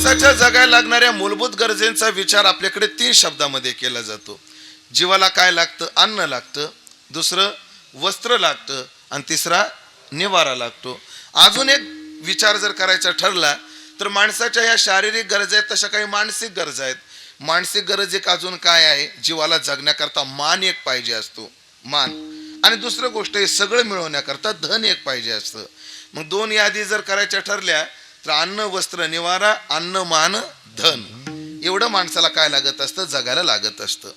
माणसाच्या जगायला लागणाऱ्या मूलभूत गरजेचा विचार आपल्याकडे 3 शब्दामध्ये केला जातो. जीवाला काय लागतं? अन्न लागतं, दुसरं वस्त्र लागतं आणि तिसरा निवारा लागतो. अजून एक विचार जर करायचा ठरला तर माणसाच्या ह्या शारीरिक गरजा आहेत, तशा काही मानसिक गरजा आहेत. मानसिक गरज एक अजून काय आहे? जीवाला जगण्याकरता मान एक पाहिजे असतो, मान. आणि दुसरं गोष्ट आहे, सगळं मिळवण्याकरता धन एक पाहिजे असतं. मग 2 यादी जर करायच्या ठरल्या तर अन्न वस्त्र निवारा, अन्न मान धन, एवढं माणसाला काय लागत असतं? जगायला लागत असतं.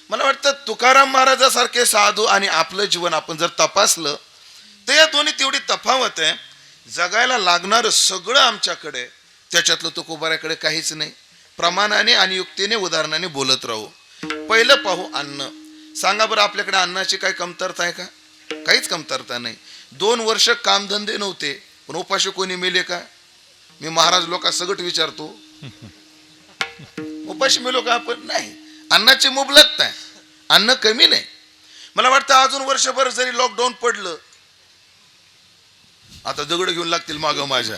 मला वाटतं तुकाराम महाराजासारखे साधू आणि आपलं जीवन आपण जर तपासलं तर या दोन्ही तेवढी तफावत आहे. जगायला लागणारं सगळं आमच्याकडे, त्याच्यातलं तुकोबाऱ्याकडे काहीच नाही. प्रमाणाने आणि युक्तीने उदाहरणाने बोलत राहू. पहिलं पाहू अन्न. सांगा बरं, आपल्याकडे अन्नाची काही कमतरता आहे का? काहीच कमतरता नाही. 2 वर्ष कामधंदे नव्हते पण उपाशी कोणी मेले का? मी महाराज लोका सगळं विचारतो, उपाशी मेलो का आपण? नाही. अन्नाची मुबलकता आहे, अन्न कमी नाही. मला वाटतं अजून वर्षभर जरी लॉकडाऊन पडलं, आता दगड घेऊन लागतील माग माझ्या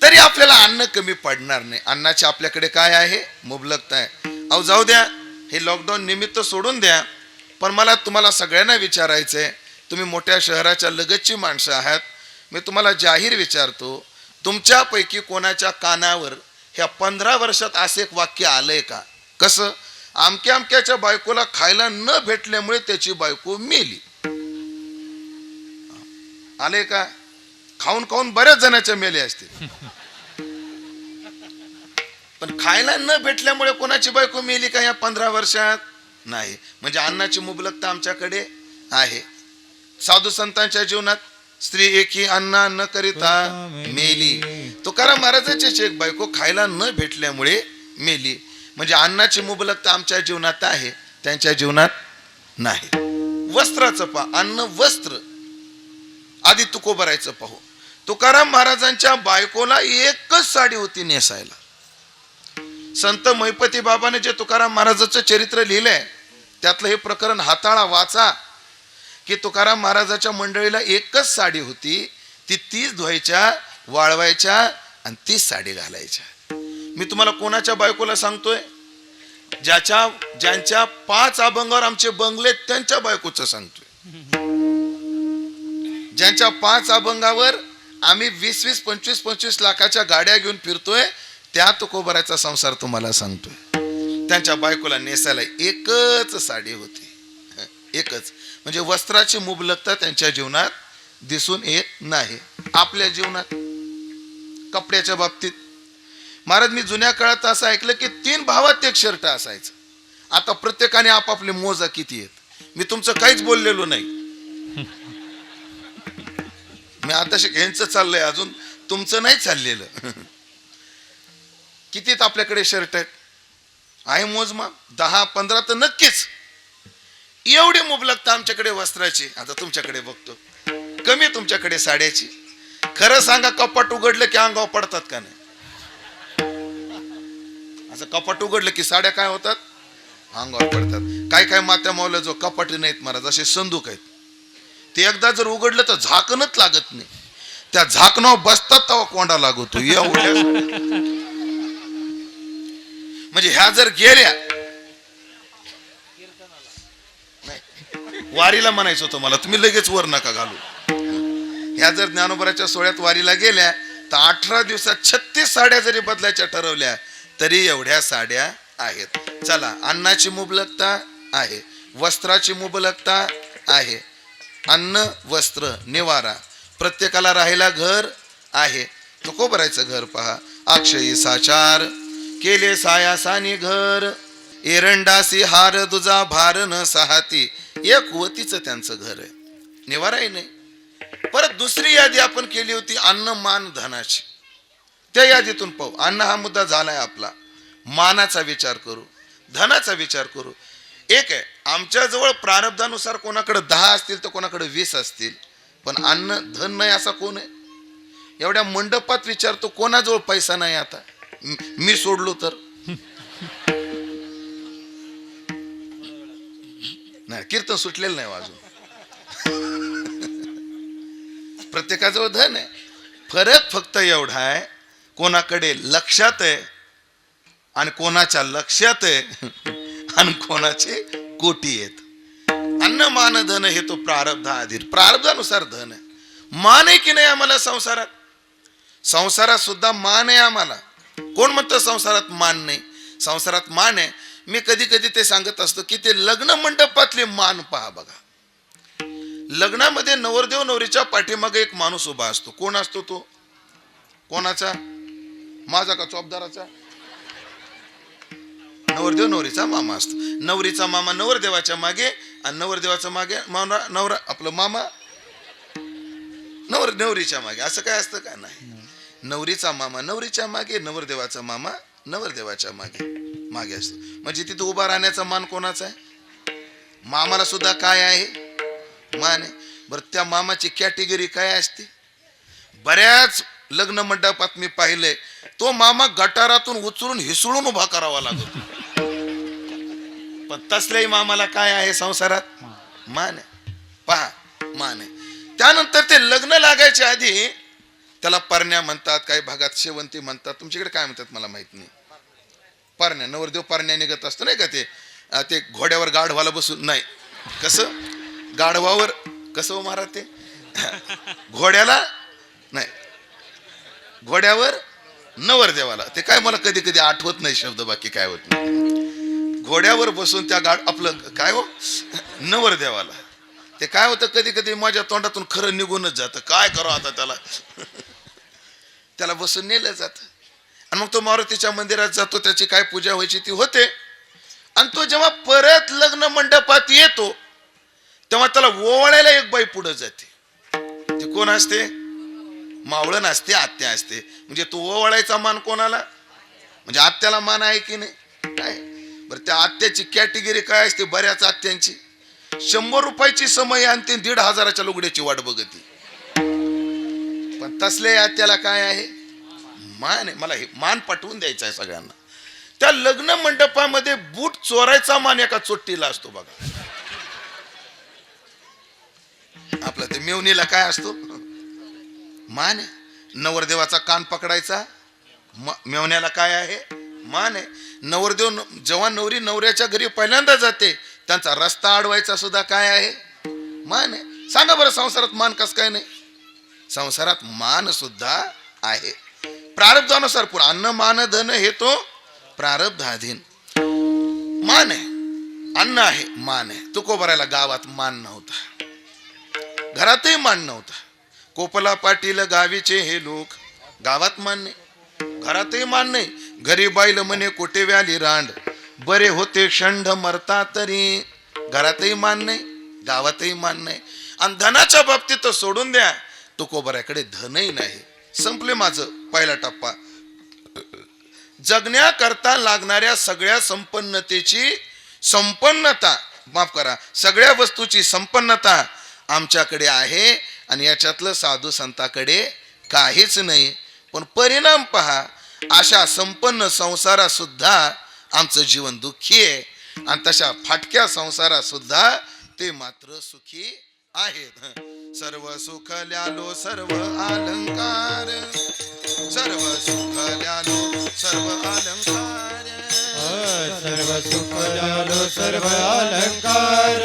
तरी आपल्याला अन्न कमी पडणार नाही. अन्नाची आपल्याकडे काय आहे? मुबलकता आहे. अहो जाऊ द्या, हे लॉकडाऊन निमित्त सोडून द्या, पण मला तुम्हाला सगळ्यांना विचारायचंय, तुम्ही मोठ्या शहराच्या लगतची माणसं आहात, मी तुम्हाला जाहीर विचारतो, तुमच्यापैकी कोणाच्या कानावर ह्या 15 वर्षात असे एक वाक्य आलंय का? कसं? अमक्या अमक्याच्या बायकोला खायला न भेटल्यामुळे त्याची बायको मेली. आले का? खाऊन खाऊन बऱ्याच जणांच्या मेले असतील, पण खायला न भेटल्यामुळे कोणाची बायको मेली का या 15 वर्षात? नाही. म्हणजे अन्नाची मुबलकता आमच्याकडे आहे. साधू संतांच्या जीवनात स्त्री एकी अन्ना न करिता मेली. तुकाराम महाराजांची एक बायको खायला न भेटल्यामुळे मेली. म्हणजे अन्नाची मुबलकता आमच्या जीवनात आहे, त्यांच्या जीवनात नाही. वस्त्राचं पहा, अन्न वस्त्र. आधी तुकोबारायचं पाहू. तुकाराम महाराजांच्या बायकोला एकच साडी होती नेसायला. संत महिपती बाबाने जे तुकाराम महाराजांचं चरित्र लिहिलंय त्यातलं हे प्रकरण हाताळा, वाचा, की तुकाराम महाराजाच्या मंडळीला एकच साडी होती, ती 30 धुवायच्या, वाळवायच्या आणि 30 साडी घालायच्या. मी तुम्हाला कोणाच्या बायकोला सांगतोय? ज्यांच्या 5 अभंगावर आमचे बंगले, त्यांच्या बायकोचं सांगतोय. ज्यांच्या 5 अभंगावर आम्ही 20-20, 25-25 लाखाच्या गाड्या घेऊन फिरतोय, त्या तुकोबाराचा संसार तुम्हाला सांगतोय. त्यांच्या बायकोला नेसायला एकच साडी होती, एकच. म्हणजे वस्त्राची मुबलकता त्यांच्या जीवनात दिसून येत नाही. आपल्या जीवनात कपड्याच्या बाबतीत महाराज, मी जुन्या काळात असं ऐकलं की 3 भावात 1 शर्ट असायचं. आता प्रत्येकाने आपापले मोजा किती आहेत. मी तुमचं काहीच बोललेलो नाही, मी आता यांचं चाललंय, अजून तुमचं नाही चाललेलं. कितीत आपल्याकडे शर्ट आहेत? आहे मोजमाप 10-15 तर नक्कीच. एवढी मुबलकता आमच्याकडे वस्त्राची. आता तुमच्याकडे बघतो, कमी तुमच्याकडे साड्याची. खरं सांगा, कपाट उघडलं की अंगावर पडतात का नाही? असं कपाट उघडलं की साड्या काय होतात? अंगावर पडतात. काय काय मात्या मावल्या जो कपाट नाहीत महाराज, असे संदूक आहेत, ते एकदा जर उघडलं तर झाकणच लागत नाही. त्या झाकणावर बसतात तेव्हा कोंडा लागतो. एवढ्या म्हणजे ह्या जर गेल्या, वारीला म्हणायचं होतं मला, तुम्ही लगेच वर नका घालू. ह्या जर ज्ञानोबराच्या सोहळ्यात वारीला गेल्या तर 18 दिवसात 36 साड्या जरी बदलायच्या ठरवल्या तरी एवढ्या साड्या आहेत. चला, अन्नाची मुबलकता आहे, वस्त्राची मुबलकता आहे. अन्न, वस्त्र, निवारा. प्रत्येकाला राहायला घर आहे. तुकोबारायचं घर पहा. अक्षयी साचार केले सायासानी घर, एरंडासी हार दुजा भार न सहाती. एक वतीचं त्यांचं घर आहे, निवाराही नाही. परत दुसरी यादी आपण केली होती अन्न मान धनाची. त्या यादीतून पाहू. अन्न हा मुद्दा झालाय आपला. मानाचा विचार करू, धनाचा विचार करू. एक आहे, आमच्या जवळ प्रारब्धानुसार कोणाकडे 10 असतील तर कोणाकडे 20 असतील, पण अन्न धन नाही असा कोण आहे? एवढ्या मंडपात विचारतो, कोणाजवळ पैसा नाही? आता मी सोडलो तर नाही, कीर्तन सुटलेलं नाही अजून. प्रत्येकाजवळ धन आहे, फरक फक्त एवढा आहे, कोणाकडे लक्षात आहे आणि कोणाच्या लक्षात आहे आणि कोणाचे कोटी आहेत. अन्न मान धन हे तो प्रारब्धाधीन, प्रारब्धानुसार धन आहे. मान आहे की नाही आम्हाला संसारात? संसारात सुद्धा मान आहे आम्हाला. कोण म्हणतं संसारात मान नाही? संसारात मान आहे. मी कधी कधी ते सांगत असतो की ते लग्न मंडपातले मान पहा बघा. लग्नामध्ये नवरदेव नवरीच्या पाठीमागे एक माणूस उभा असतो. कोण असतो तो? कोणाचा? माझा का चौबदाराचा? नवरदेव नवरीचा मामा असतो. नवरीचा मामा नवरदेवाच्या मागे आणि नवरदेवाच्या मागे नवरा आपलं मामा नवरीच्या मागे. असं काय असतं का? नाही. नवरीचा मामा नवरीच्या मागे, नवरदेवाचा मामा नवरदेवाच्या मागे असतो. म्हणजे तिथे उभा राहण्याचा मान कोणाचा आहे? मामाला सुद्धा काय आहे? मान आहे. बरं, त्या मामाची कॅटेगरी काय असते? बऱ्याच लग्न मंडपात मी पाहिलंय, तो मामा गटारातून उचलून हिसळून उभा करावा लागतो. पण तसल्याही मामाला काय आहे संसारात? मान आहे. पहा, मान आहे. त्यानंतर ते लग्न लागायच्या आधी त्याला परण्या म्हणतात, काही भागात शेवंती म्हणतात, तुमच्याकडे काय म्हणतात मला माहित नाही. परण्या, नवरदेव परण्या निघत असतो नाही का? ते घोड्यावर गाढवाला बसून, नाही कसं गाढवावर कसं महाराज ते घोड्याला नाही, घोड्यावर नवरदेवाला. ते काय मला कधी कधी आठवत नाही शब्द, बाकी काय होत नाही. घोड्यावर बसून त्या आपलं काय हो नवरदेवाला. ते काय होतं कधी कधी माझ्या तोंडातून खरं निघूनच जातं. काय करू आता त्याला त्याला बसून नेलं जातं. आणि मग तो मारुतीच्या मंदिरात जातो, त्याची काय पूजा व्हायची ती होते. आणि तो जेव्हा परत लग्न मंडपात येतो तेव्हा त्याला ओवाळायला एक बाई पुढे जाते. ती कोण असते? मावळण असते, आत्या असते. म्हणजे तो ओवाळायचा मान कोणाला? म्हणजे आत्याला मान आहे की नाही? काय बरं, त्या आत्याची कॅटेगरी काय असते? बऱ्याच आत्यांची 100 रुपयाची समय आणते, 1,500च्या लुगड्याची वाट बघते. पण तसल्या आत्याला काय आहे? मान आहे. मला हे मान पटवून द्यायचा आहे सगळ्यांना. त्या लग्न मंडपामध्ये बूट चोरायचा मान एका चोट्टीला असतो बघा. आपलं ते मेवणीला काय असतो? मान आहे. नवरदेवाचा कान पकडायचा मेवण्याला काय आहे? मान आहे. नवरदेव जेव्हा नवरी नवऱ्याच्या घरी पहिल्यांदा जाते त्यांचा रस्ता अडवायचा सुद्धा काय आहे? मान आहे. सांगा बरं, संसारात मान कस काय नाही? संसारात मान सुद्धा आहे. प्रारब्धानुसार पुढे अन्न मान धन हे तो प्रारब्धाधीन. मान आहे, अन्न आहे, मान आहे. तुकोबारायला गावात मान नव्हता, घरातही मान नव्हता. कोपला पाटील गावीचे हे लोक. गावात मान नाही, घरातही मान नाही. घरी बाईल म्हणे कोटे व्याली रांड, बरे होते षंढ मरता तरी. घरातही मान नाही, गावातही मान नाही. आणि धनाच्या बाबतीत तर सोडून द्या, तुकोबाराकडे धनही नाही. संपले माझं पहिला टप्पा. जगण्याकरता लागणाऱ्या सगळ्या संपन्नतेची संपन्नता, माफ करा, सगळ्या वस्तूची संपन्नता आमच्याकडे आहे. आणि याच्यातलं साधू संताकडे काहीच नाही. पण परिणाम पहा, अशा संपन्न संसारात सुद्धा आमचं जीवन दुःखी आहे. आणि तशा फाटक्या संसारात सुद्धा ते मात्र सुखी आहेत. सर्व सुख ल्यालो सर्व अलंकार, सर्व सुख ल्यालो सर्व अलंकार, सर्व सुख ल्यालो सर्व अलंकार,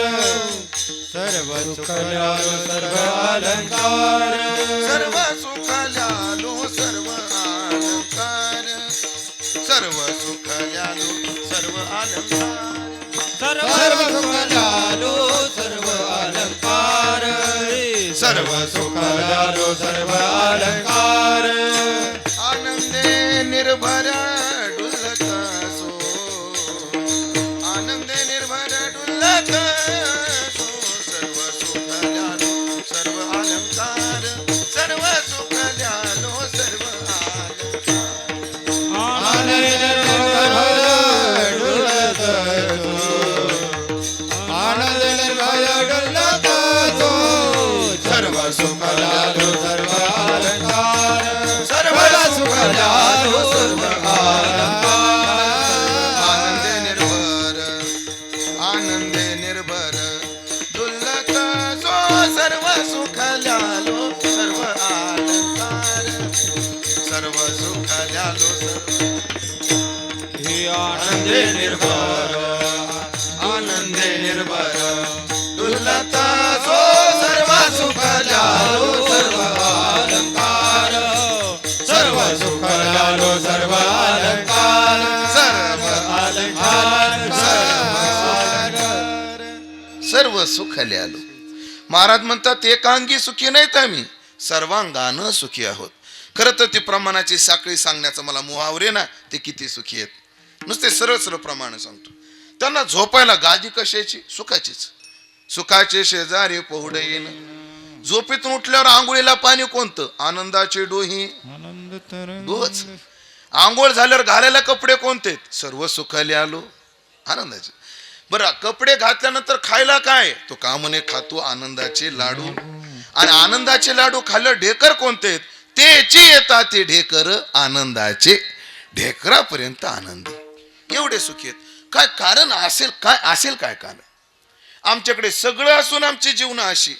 सर्व सुख ल्यालो सर्व अलंकार, सर्व सुख ल्यालो सर्व अलंकार, सर्व सुख ल्यालो सर्व अलंकार, सर्व सुख ल्यालो सर्व अलंकार, सर्व सुख ल्यालो सर्व अलंकार. आनंदे निर्भर डुलत सो, आनंदे निर्भर डुलत सो. सर्व सुख ल्यालो सर्व अलंकार, सर्व सुख ल्यालो सर्व अलंकार. आनंदे निर्भर डुलत सो, आनंदे निर्भर डुलत सो. सर्व सुख ल्यालो सर्व अलंकार, आनंदे निर्भर आनंदे निर्भर डुलत सो सर्व सुख जालो सर्व अलंकार सर्व सुख जालो सर्व अलंकार सर्व अलंकार सर्व सुखाले आलो. महाराज म्हणतात एकांगी सुखी नाहीत आम्ही, सर्वांगानं सुखी आहोत. खरं तर ती प्रमाणाची साखळी सांगण्याचा मला मुहावरे ना, ते किती सुखी आहेत. नुसते सरळ सरळ प्रमाण सांगतो. त्यांना झोपायला गादी कशाची? सुखाचीच. सुखाचे शेजारी पहुड येईन. झोपेतून उठल्यावर आंघोळीला पाणी कोणतं? आनंदाचे डोही डोहच. आंघोळ झाल्यावर घालायला कपडे कोणते? सर्व सुखाले आलो आनंदाचे. बरं, कपडे घातल्यानंतर खायला काय? तो का म्हणे खातो आनंदाचे लाडू. आणि आनंदाचे लाडू खाल्लं ढेकर कोणते? तेची येतात ते ढेकर आनंदाचे. ढेकरापर्यंत आनंदी एवढे सुखी आहेत. काय कारण असेल? काय असेल काय कारण? आमच्याकडे सगळं असून आमची जीवन अशी,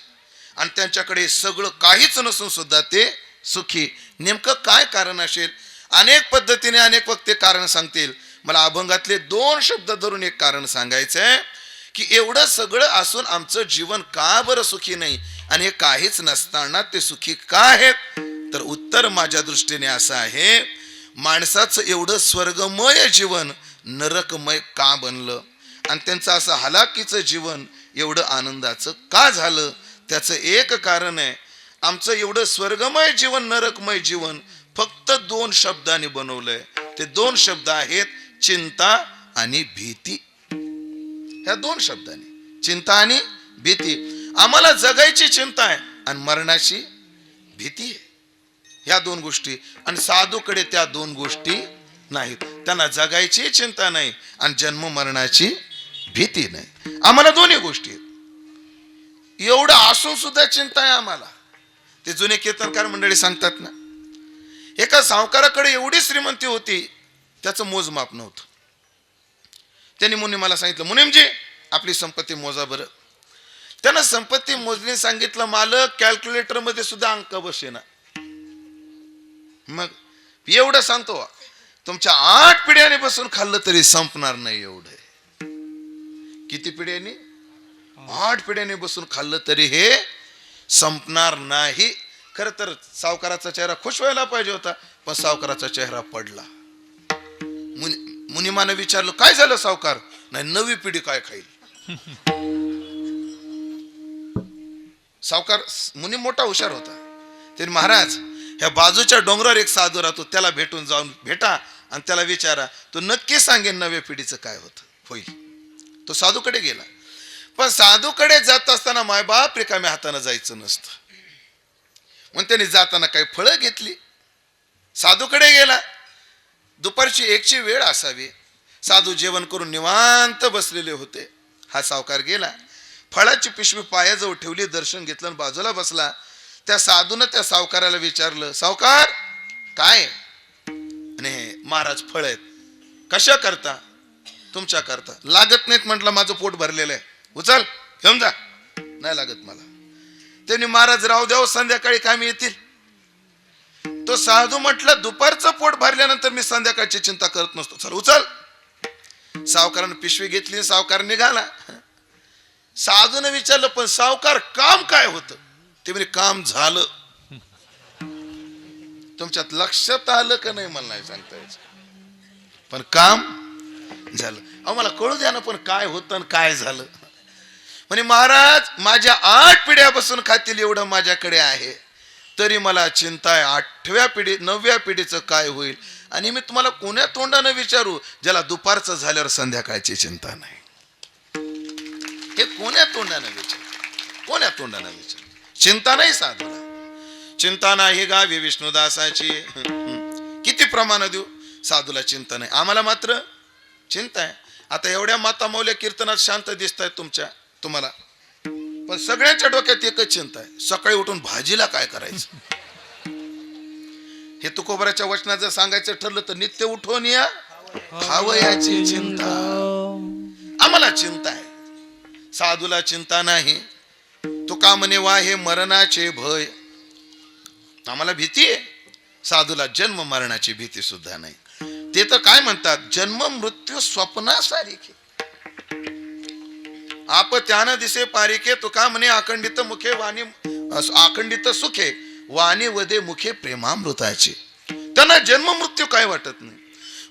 आणि त्यांच्याकडे सगळं काहीच नसून सुद्धा ते सुखी. नेमकं काय कारण असेल? अनेक पद्धतीने अनेक वक्ते कारण सांगतील. मला अभंगातले 2 शब्द धरून एक कारण सांगायचंय की एवढं सगळं असून आमचं जीवन का बरं सुखी नाही, आणि हे काहीच नसताना ते सुखी का आहेत? तर उत्तर माझ्या दृष्टीने असं आहे, माणसाचं एवढं स्वर्गमय जीवन नरकमय का बनलं, आणि त्यांचं असं हलाखीचं जीवन एवढं आनंदाचं का झालं? त्याचं एक कारण आहे, आमचं एवढं स्वर्गमय जीवन नरकमय जीवन फक्त 2 शब्दांनी बनवलंय. ते 2 शब्द आहेत चिंता आणि भीती. ह्या 2 शब्दांनी, चिंता आणि भीती. आम्हाला जगायची चिंता आहे आणि मरणाची भीती आहे. ह्या 2 गोष्टी. आणि साधूकडे त्या 2 गोष्टी नाहीत. त्यांना जगायची चिंता नाही आणि जन्म मरणाची भीती नाही. आम्हाला दोन्ही गोष्टी आहेत. एवढं असून सुद्धा चिंता आहे आम्हाला. ते जुने कीर्तनकार मंडळी सांगतात ना, एका सावकाराकडे एवढी श्रीमंती होती, त्याचं मोजमाप नव्हतं. त्यांनी मुनी मला सांगितलं, मुनीमजी आपली संपत्ती मोजा बरं. त्यानं संपत्ती मोजणी सांगितलं. मालक कॅल्क्युलेटर मध्ये सुद्धा अंक बसेना. मग एवढं सांगतो, तुमच्या 8 पिढ्याने बसून खाल्लं तरी संपणार नाही एवढं. किती पिढ्यांनी? 8 पिढ्याने बसून खाल्लं तरी हे संपणार नाही. खरं तर सावकाराचा चेहरा खुश व्हायला पाहिजे होता, पण सावकाराचा चेहरा पडला. मुनिमानं विचारलं, काय झालं सावकार? नाही, नवी पिढी काय खाईल. सावकार मुनी मोठा हुशार होता. त्याने, महाराज ह्या बाजूच्या डोंगरावर एक साधू राहतो, त्याला भेटून जाऊन भेटा आणि त्याला विचारा, तो नक्की सांगेन नव्या पिढीचं काय होतं होईल. तो साधूकडे गेला. पण साधूकडे जात असताना मायबाप रिकाम्या हाताने जायचं नसतं. मग त्याने जाताना काही फळं घेतली. साधूकडे गेला. दुपारची 1ची वेळ असावी. साधू जेवण करून निवांत बसलेले होते. हा सावकार गेला, फळाची पिशवी पायाजवळ ठेवली, दर्शन घेतलं आणि बाजूला बसला. त्या साधूनं त्या सावकाराला विचारलं, सावकार काय? आणि महाराज फळ आहेत. कशा करता? तुमच्या करता. लागत नाहीत म्हटलं, माझं पोट भरलेलं आहे, उचल घेऊन जा. नाही लागत मला. त्यांनी, महाराज राहू द्याव, संध्याकाळी कामी येतील. तो साधू म्हटलं, दुपारचं पोट भरल्यानंतर मी संध्याकाळची चिंता करत नसतो, चल उचल. सावकारानं पिशवी घेतली, सावकार निघाला. साधूने विचारलं, पण सावकार काम काय होतं? ते म्हणजे काम झालं. तुमच्यात लक्षात आलं का नाही मला नाही सांगता यायचं, पण काम झालं. अहो मला कळू द्या ना, पण काय होतं आणि काय झालं. म्हणे, महाराज माझ्या 8 पिढ्या बसून खातील एवढं माझ्याकडे आहे, तरी मला चिंता आहे 8व्या पिढी 9व्या पिढीचं काय होईल. आणि मी तुम्हाला कोण्या तोंडानं विचारू, ज्याला दुपारचं झाल्यावर संध्याकाळची चिंता नाही. हे कोण्या तोंडानं विचार, कोण्या तोंडानं विचार. चिंता नाही साधूला. चिंता नाही गावी विष्णुदासाची. किती प्रमाण देऊ? साधूला चिंता नाही, आम्हाला मात्र चिंता आहे. आता एवढ्या माता मौल्या कीर्तनात शांत दिसत आहेत तुम्हाला, पण सगळ्यांच्या डोक्यात एकच चिंता आहे, सकाळी उठून भाजीला काय करायचं. हे तुकोबराच्या वचनात जर सांगायचं ठरलं तर नित्य उठून या खावयाची चिंता. आम्हाला चिंता आहे, साधूला चिंता नाही. तुका म्हणे वा हे मरणाचे भय. आम्हाला भीती आहे, साधूला जन्म मरणाची भीती सुद्धा नाही. ते तर काय म्हणतात, जन्म मृत्यू स्वप्नासारिखे आप त्यानं दिसे पारिके, तुका म्हणे अखंडित मुखे वाणी, अखंडित सुखे वाणी वदे मुखे प्रेमामृताचे. त्यांना जन्म मृत्यू काय वाटत नाही.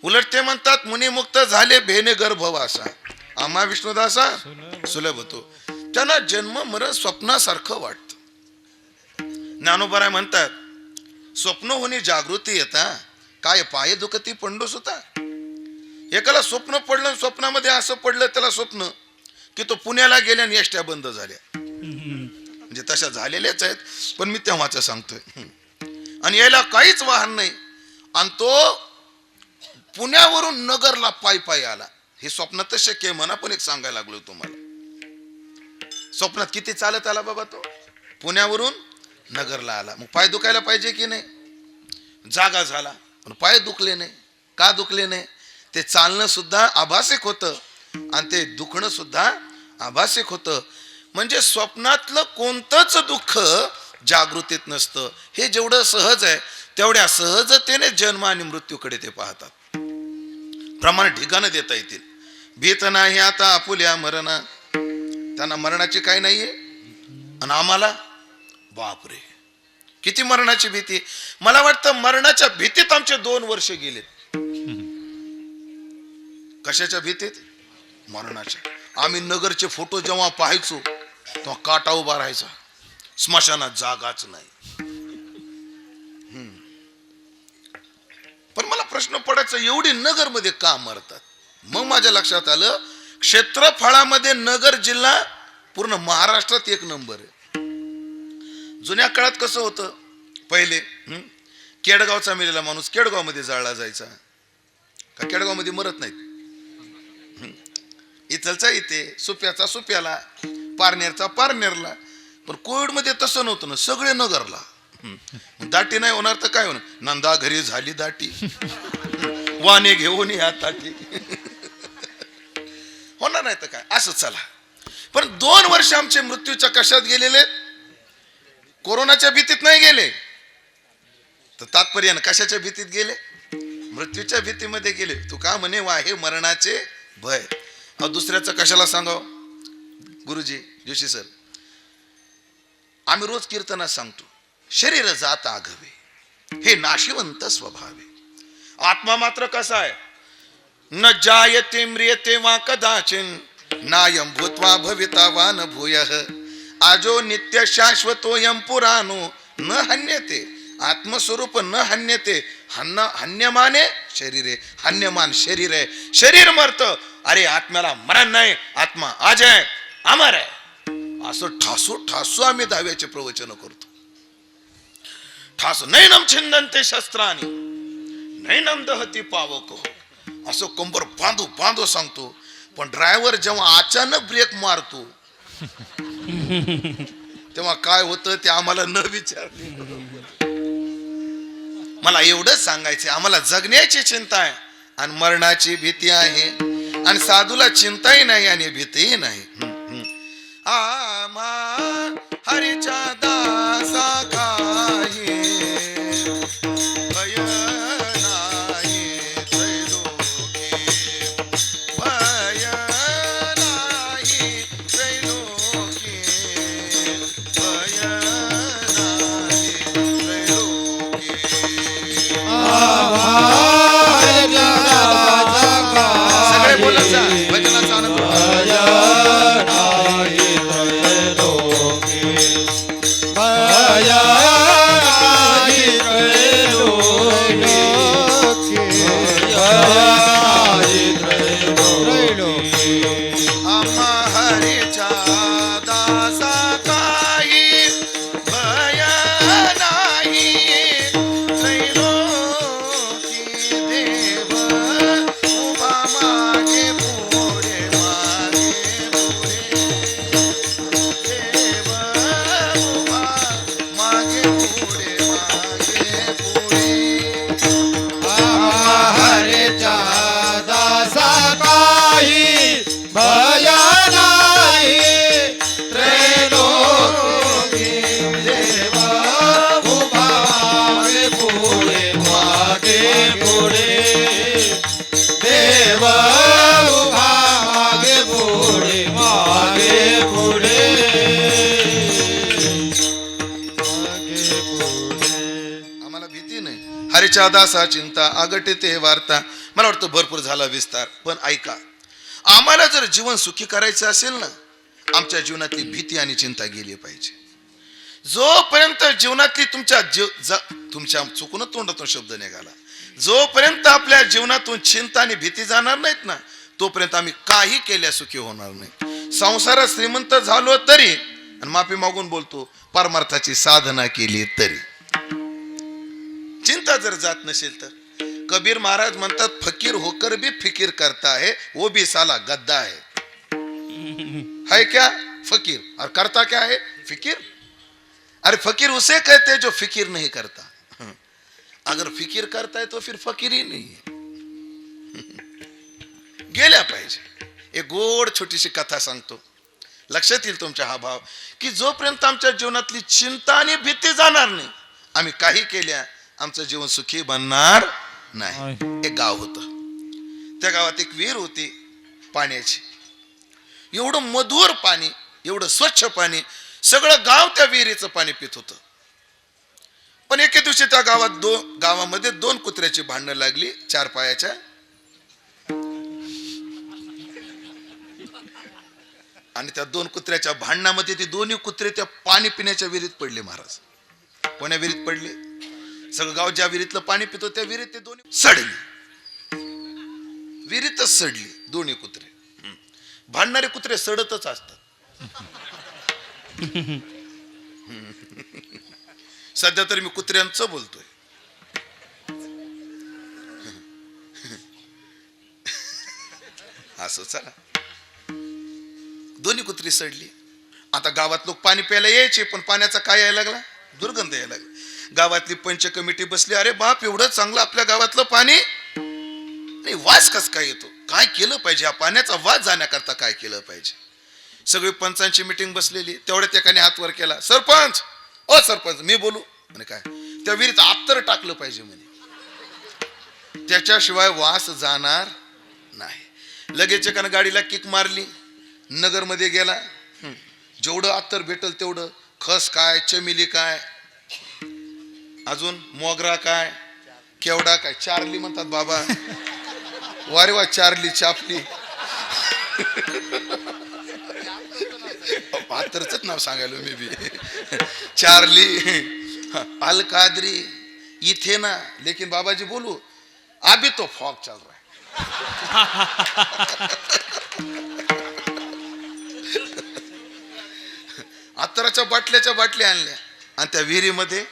उलट ते म्हणतात, मुनिमुक्त झाले भेने गर्भवासा, आम्हा विष्णुदासा सुलभ होतो. त्यांना जन्म मरण स्वप्नासारखं वाटतं. ज्ञानोबराय म्हणतात, स्वप्न होणे जागृती येता, काय पाय दुखती पंडूस होता. एकाला स्वप्न पडलं, स्वप्नामध्ये असं पडलं त्याला स्वप्न की तो पुण्याला गेल्या आणि एसट्या बंद झाल्या. म्हणजे तशा झालेल्याच आहेत, पण मी तेव्हाच सांगतोय. आणि यायला काहीच वाहन नाही, आणि तो पुण्यावरून नगरला पायी पायी आला. हे स्वप्नात शक्य आहे म्हणा, पण एक सांगायला लागलो तुम्हाला. स्वप्नात किती चालत आला बाबा तो, पुण्यावरून नगरला आला. मग पाय दुखायला पाहिजे की नाही. जागा झाला पण पाय दुखले नाही. का दुखले नाही. ते चालणं सुद्धा आभासिक होतं आणि ते दुखणं सुद्धा आभासिक होतं. म्हणजे स्वप्नातलं कोणतंच दुःख जागृतीत नसतं. हे जेवढं सहज आहे तेवढ्या सहजतेने जन्म आणि मृत्यूकडे ते पाहतात. प्रमाण ठिकाणं देता येतील. भीत नाही आता आपुल्या मरणा, त्यांना मरणाची काय नाहीये. आणि आम्हाला बापरे किती मरणाची भीती. मला वाटतं मरणाच्या भीतीत आमचे 2 वर्ष गेले. कशाच्या भीतीत. मरणाच्या. आम्ही नगरचे फोटो जेव्हा पाहायचो तेव्हा काटा उभा राहायचा. स्मशानात जागाच नाही. पण मला प्रश्न पडायचा, एवढी नगर मध्ये का मरतात. मग माझ्या लक्षात आलं, क्षेत्रफळामध्ये नगर जिल्हा पूर्ण महाराष्ट्रात 1 नंबर आहे. जुन्या काळात कसं होतं, पहिले केडगावचा मेलेला माणूस केडगाव मध्ये जाळला जायचा. का केडगाव मध्ये मरत नाहीत. इथलचा इथे, सुप्याचा सुप्याला, पारनेरचा पारनेरला. पण कोविड मध्ये तसं नव्हतं ना, सगळे नगरला. दाटी नाही होणार तर काय होणार. नंदा घरी झाली दाटी, वाने घेऊन या ताटी. होणार नाही तर काय. असं चला. पण 2 वर्ष आमचे मृत्यूच्या कशात गेलेले. कोरोनाच्या भीतीत नाही गेले तर तात्पर्य कशाच्या भीतीत गेले. मृत्यूच्या भीतीमध्ये गेले. तू का म्हणे वाहे मरणाचे भय. दुसऱ्याचं कशाला सांगाव. गुरुजी जोशी सर, आम्ही रोज कीर्तनात सांगतो, शरीर जात आघवे हे नाशिवंत स्वभावे. आत्मा मात्र कसा आहे. न जायते म्रियते वा कदाचिन नायम भूत्वा भविता वा न भूयः आजो नित्य शाश्वतोयम पुराणो न हन्यते. आत्मस्वरूप न हन्यते. हन्यमाने शरीरे. हन्यमान शरीर आहे. शरीर मरत. अरे आत्म्याला मरण नाही. आत्मा आज आहे, अमर आहे. असं ठासू ठासू आम्ही दाव्याचे प्रवचन करतो. ठास नैनम छिंदन्ते शस्त्रानी नैनम दहती पावको, असं कंबर बांधू बांधू सांगतो. पण ड्रायव्हर जेव्हा अचानक ब्रेक मारतो तेव्हा काय होतं ते आम्हाला न विचारले. मला एवढंच सांगायचं, आम्हाला जगण्याची चिंता आहे आणि मरणाची भीती आहे. आणि साधूला चिंताही नाही आणि भीतीही नाही. आम्हा हरीच्या दासा काही भय नाही त्रैलोकी, भय नाही त्रैलोकी, भय नाही त्रैलोकी. सगळे बोलत जा भजनाचा आनंद. भय नाही आलेच्या दासा चिंता आगटे वार्ता. मला वाटतं भरपूर झाला विस्तार, पण ऐका, आम्हाला जर जीवन सुखी करायचं असेल ना, आमच्या जीवनातली भीती आणि चिंता गेली पाहिजे. जोपर्यंत जीवनातली तुमच्या चुकून तोंडातून शब्द निघाला, जोपर्यंत आपल्या जीवनातून चिंता आणि भीती जाणार नाहीत ना, तोपर्यंत आम्ही काही केल्या सुखी होणार नाही. संसारात श्रीमंत झालो तरी, आणि माफी मागून बोलतो, परमार्थाची साधना केली तरी चिंता जर जात नसेल तर. कबीर महाराज म्हणतात, फकीर होकर भी फिकीर करता है, वो भी साला गद्दा है क्या फकीर, और करता क्या है फिकीर. अरे फकीर उसे कहते जो फिकीर नहीं करता. अगर फिकीर करता है तो फिर फकीर ही नहीं है. गेल्या पाहिजे. एक गोड छोटीशी कथा सांगतो, लक्षात येईल तुमच्या हा भाव, की जोपर्यंत आमच्या जीवनातली चिंता आणि भीती जाणार नाही, आम्ही काही केल्या आमचं जीवन सुखी बनणार नाही. एक गाव होतं, त्या गावात एक विहीर होती पाण्याची. एवढं मधुर पाणी, एवढं स्वच्छ पाणी, सगळं गाव त्या विहिरीचं पाणी पित होतं. पण एके दिवशी त्या गावामध्ये दोन कुत्र्याची भांडणं लागली, चार पायाच्या. आणि त्या दोन कुत्र्याच्या भांडणामध्ये ते दोन्ही कुत्रे त्या पाणी पिण्याच्या विहिरीत पडले. महाराज, कोण्या विहिरीत पडले? सगळं गाव ज्या विहिरीतलं पाणी पितो त्या विहिरीत ते दोन्ही सडली, विहिरीतच सडली दोन्ही कुत्रे. भांडणारे कुत्रे सडतच असतात. सध्या तरी मी कुत्र्यांचं बोलतोय. असं चला, दोन्ही कुत्री सडली. आता गावात लोक पाणी प्यायला यायचे, पण पाण्याचा काय यायला लागला? दुर्गंध यायला लागला. गावातली पंच कमिटी बसली, अरे बाप, एवढं चांगलं आपल्या गावातलं पाणी, नाही वास कस काय येतो, काय केलं पाहिजे, या पाण्याचा वास जाण्याकरता काय केलं पाहिजे. सगळी पंचांची मिटिंग बसलेली. तेवढ्यात एकाने हात वर केला, सरपंच, ओ सरपंच, मी बोलू म्हणे. काय? त्या विहिरीत आत्तर टाकलं पाहिजे म्हणे, त्याच्याशिवाय वास जाणार नाही. लगेच एकानं गाडीला किक मारली, नगरमध्ये गेला. जेवढं अत्तर भेटल तेवढं, खस काय, चमेली काय, अजून मोगरा काय, केवडा काय, चार्ली म्हणतात बाबा. वारे वा, चार्ली चापली. अत्तरच नाव सांगायलो मी बी. चार्ली, अलकादरी, इथे ना. लेकिन बाबाजी बोलू, अभी तो फॉग चल रहा है. अत्तराच्या बाटल्या आणल्या आणि त्या विहिरीमध्ये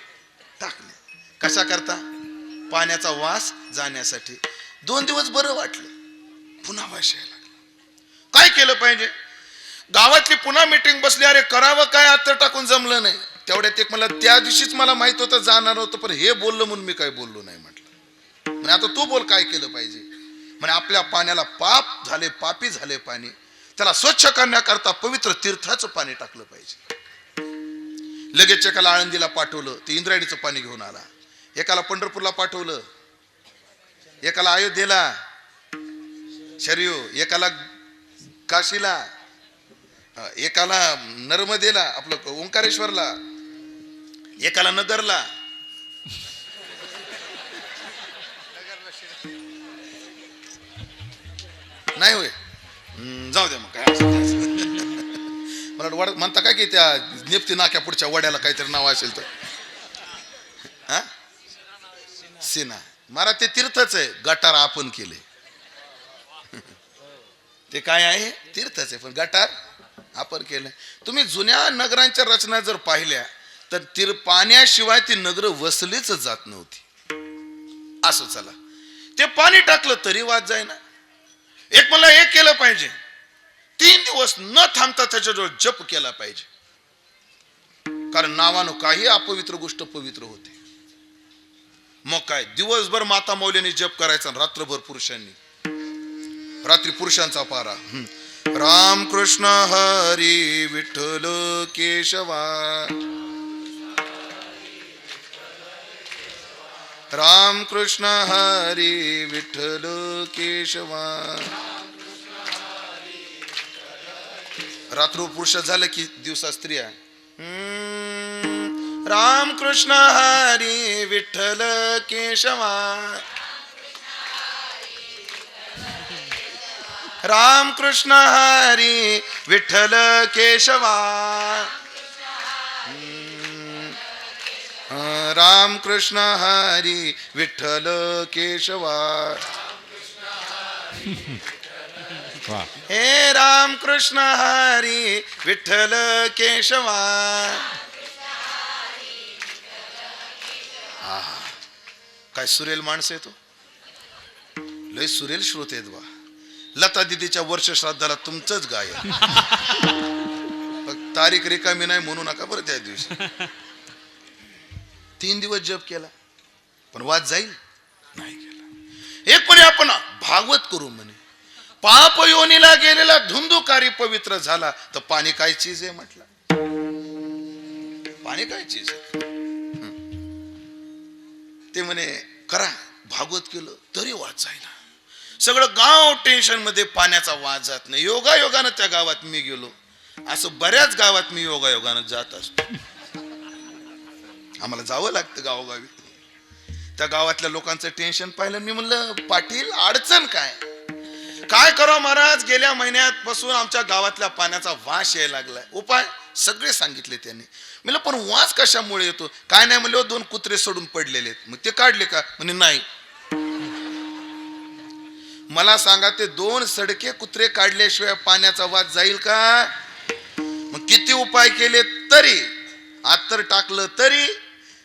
टाकल्या. कशा करता? पाण्याचा वास जाण्यासाठी. 2 दिवस बरं वाटलं, पुन्हा वास यायला लागला. काय केलं पाहिजे? गावातली पुन्हा मीटिंग बसली. अरे करावं काय, अत्तर टाकून जमलं नाही. तेवढ्यात एक मला, त्या दिवशीच मला माहित होतं जाणार होतं, पण हे बोललं म्हणून मी काय बोललो नाही. म्हटलं, म्हणजे आता तू बोल, काय केलं पाहिजे. म्हणजे आपल्या पाण्याला पाप झाले, पापी झाले पाणी, त्याला स्वच्छ करण्याकरता पवित्र तीर्थाचं पाणी टाकलं पाहिजे. लगेच एकाला आळंदीला पाठवलं, ते इंद्रायणीचं पाणी घेऊन आला. एकाला पंढरपूरला पाठवलं, एकाला अयोध्येला शर्यू, एकाला काशीला, एकाला नर्मदेला, आपलं ओंकारेश्वरला, एकाला नगरला. नाही होय, जाऊ द्या मग, काय मला म्हणता काय की त्या नेप्ती नाक्या पुढच्या वड्याला काहीतरी नाव असेल तर, हा, सिना. मारा ते तीर्थच आहे. गटार आपण केले, ते काय आहे? तीर्थच आहे, पण गटार आपण केलं. तुम्ही जुन्या नगरांच्या रचना जर पाहिल्या तर पाण्याशिवाय ती नगर वसलीच जात नव्हती. असं चला, ते पाणी टाकलं तरी वाद जाईना. एक मला हे केलं पाहिजे, 3 दिवस न थांबता त्याच्याजवळ जप केला पाहिजे. कारण नावानं काही अपवित्र गोष्ट पवित्र होते. मग काय, दिवसभर माता मौलीने जप करायचा, रात्रभर पुरुषांनी. रात्री पुरुषांचा पारा, राम कृष्ण हरी विठ्ठल केशवा, राम कृष्ण हरी विठ्ठल केशवा. रात्र पुरुष झालं की दिवसा स्त्रिया, राम कृष्ण हरी विठ्ठल केशवा राम कृष्ण हरी विठ्ठल केशवा राम कृष्ण हरी विठ्ठल केशवा हे राम कृष्ण हरी विठ्ठल केशवा. काय सुरेल माणसं आहे तो, लय सुरेल श्रोते आहेत बा. लता दिदीच्या वर्ष श्राद्धाला तुमचंच गायन. तारीख रिकामी नाही म्हणू नका बरं. त्या दिवशी 3 दिवस जप केला पण वाद जाईल नाही केला. एक कोणी आपण भागवत करू म्हणे. पाप योनीला गेलेला धुंदुकारी पवित्र झाला तर पाणी काय चीज आहे म्हटलं. पाणी काय चीज आहे. ते म्हणे करा भागवत केलं तरी वाद जायला. सगळं गाव टेन्शन मध्ये, पाण्याचा वाद जात नाही. योगायोगानं त्या गावात मी गेलो. असं बऱ्याच गावात मी योगायोगानं जात असतो. आम्हाला जावं लागतं गावोगावी. त्या गावातल्या लोकांचं टेन्शन पाहिलं. मी म्हणलं पाटील अडचण काय काय करावं महाराज. गेल्या महिन्यात पासून आमच्या गावातल्या पाण्याचा वास यायला लागलाय. उपाय सगळे सांगितले त्यांनी. म्हणलं पण वास कशामुळे येतो. काय नाही म्हणलं 2 कुत्रे सोडून पडलेले आहेत. मग ते काढले का म्हणे नाही. मला सांगा ते 2 सडके कुत्रे काढल्याशिवाय पाण्याचा वास जाईल का. मग किती उपाय केले तरी, आत्तर टाकलं तरी,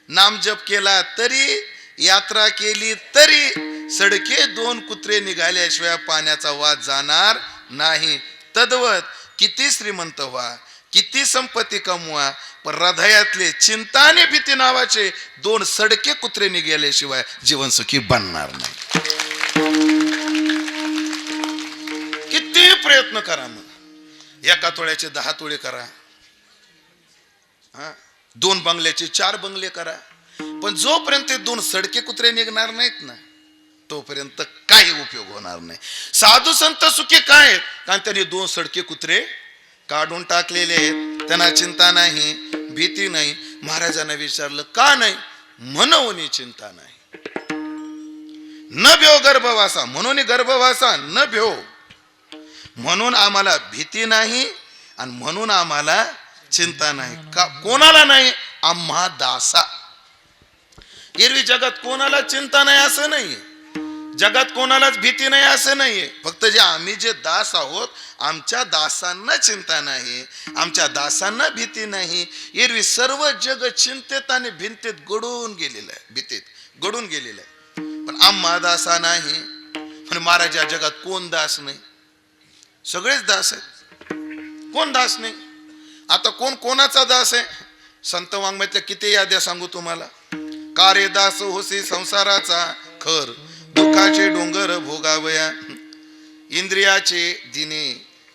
नामजप केला तरी, यात्रा केली तरी सडके 2 कुत्रे निघाल्याशिवाय पाण्याचा वास जाणार नाही. तद्वत किती श्रीमंत व्हा, किती संपत्ती कमवा, पण हृदयातले चिंता आणि भीती नावाचे 2 सडके कुत्रे निघाल्याशिवाय जीवन सुखी बनणार नाही. किती प्रयत्न करा. मग 1 तोळ्याचे 10 तोळे करा, 2 बंगल्याचे 4 बंगले करा, पण जोपर्यंत 2 सडके कुत्रे निघणार नाहीत ना तोपर्यंत काही उपयोग होणार नाही. साधू संत सुखी काय आहेत कारण त्यांनी 2 सडके कुत्रे काढून टाकलेले आहेत. त्यांना चिंता नाही, भीती नाही. महाराजांना विचारलं का नाही. म्हणून चिंता नाही. न भ्यो गर्भवासा, म्हणून गर्भवासा न भ्यो. म्हणून आम्हाला भीती नाही आणि म्हणून आम्हाला चिंता नाही. का कोणाला नाही. आम्हा दासा. एरवी जगात कोणाला चिंता नाही असं नाहीये, जगात कोणालाच भीती नाही असं नाहीये. फक्त आम्ही जे दास आहोत आमच्या दासांना चिंता नाही, आमच्या दासांना भीती नाही. एरवी सर्व जग चिंतेत आणि भिंतीत गडून गेलेलं आहे, भीतीत गडून गेलेलं आहे. पण आम्हा दासा नाही. पण महाराज या जगात कोण दास नाही. सगळेच दास आहेत. कोण दास नाही. आता कोण कोणाचा दास आहे. संत वाङ्मयातल्या किती याद्या सांगू तुम्हाला. का रे दास होसी संसाराचा खर, दुःखाचे डोंगर भोगावया, इंद्रियाचे दिने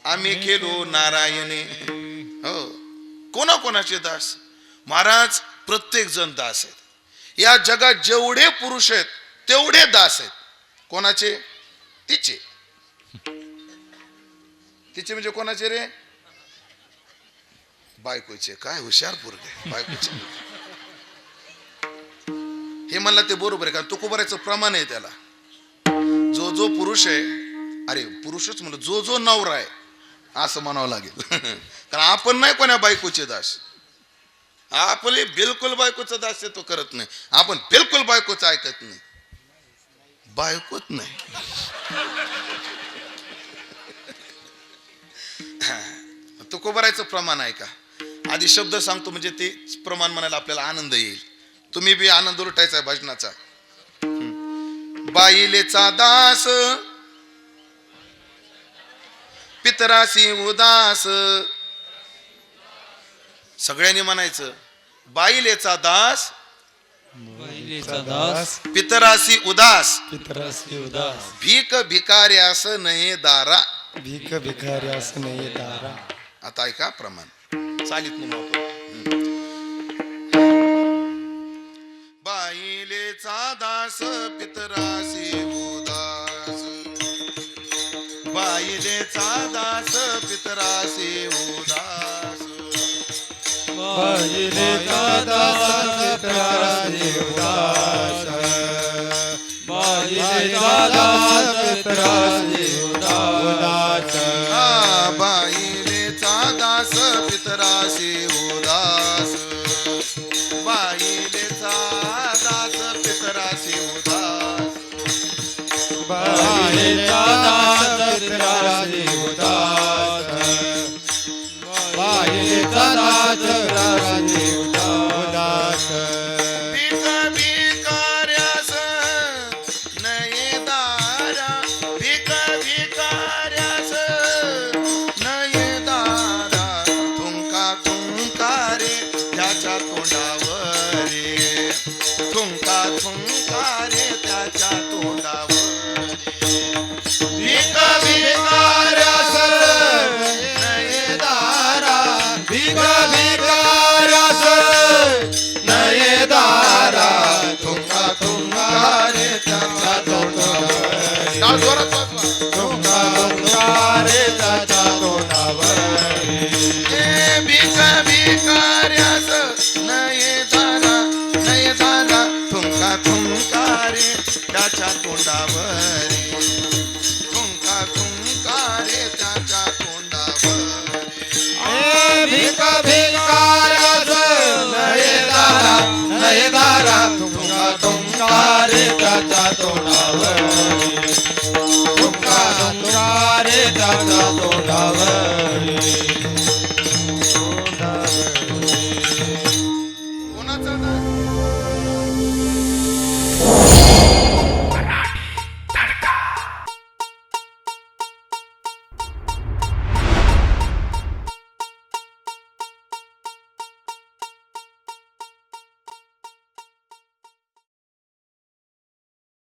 आम्ही केलो नारायणे. हो, कोणाकोणाचे दास. महाराज प्रत्येक जण दास आहेत. या जगात जेवढे पुरुष आहेत तेवढे दास आहेत. कोणाचे. तिचे. तिचे म्हणजे कोणाचे रे. बायकोचे. काय हुशार पोरगे. बायकोचे. हे म्हणला ते बरोबर आहे. कारण तुकोबाराचं प्रमाण आहे त्याला. जो जो पुरुष आहे, अरे पुरुषच म्हणलं, जो जो नवरा आहे असं म्हणावं लागेल. कारण आपण नाही कोणा बायकोचे दास. आपले बिलकुल बायकोचा दास तो करत नाही. आपण बिलकुल बायकोचं ऐकत नाही. बायकोच नाही. तुकोबाराचं प्रमाण आहे का. आधी शब्द सांगतो म्हणजे ते प्रमाण म्हणायला आपल्याला आनंद येईल. तुम्ही बी आनंद लुटायचा आहे भजनाचा. बाईलेचा दास पितरासी उदास. सगळ्यांनी म्हणायचं बाईलेचा दास पितरासी उदास. भीक भिकाऱ्यास नये दारा. भीक भिकाऱ्यास नये दारा. आता ऐका प्रमाण चालीत म्हणून. बाईलेचा दास पितरासी उदास. बाईलेचा दास पितरासी उदास. बाईलेचा दास पितरासी उदास बाईलेचा दास पितरासी उदास बाईलेचा दास पितराशी उदास बाईलेचा दास पितराशी उदास बाईलेचा दास पितरासी उदास बाईलेचा दास पितरासी उदास भीक भिकाऱ्यास नये दारा भीक भिकाऱ्यास नये दारा तुंका तुंकारे त्याच्या तोंडावरे तुंका तुंकारे त्याच्या तोंडावरे भीक भिकाऱ्यास नये दारा भीक भिकाऱ्यास नये दारा तुंका तुंकारे त्याच्या तोंडावरे टाळ जोरात वाजवा. तुंका तुंकारे त्याच्या तोंडावर ए भीक भिकाऱ्यास नये दारा तुमका तुमकारे त्याच्या तोंडावरी तुमका तुमकारे त्याच्या तोंडावरी भीक भिकाऱ्यास नये दारा तुंका तुंकारे त्याच्या तोंडावर तुंका तुंकारे त्याच्या तोंडावर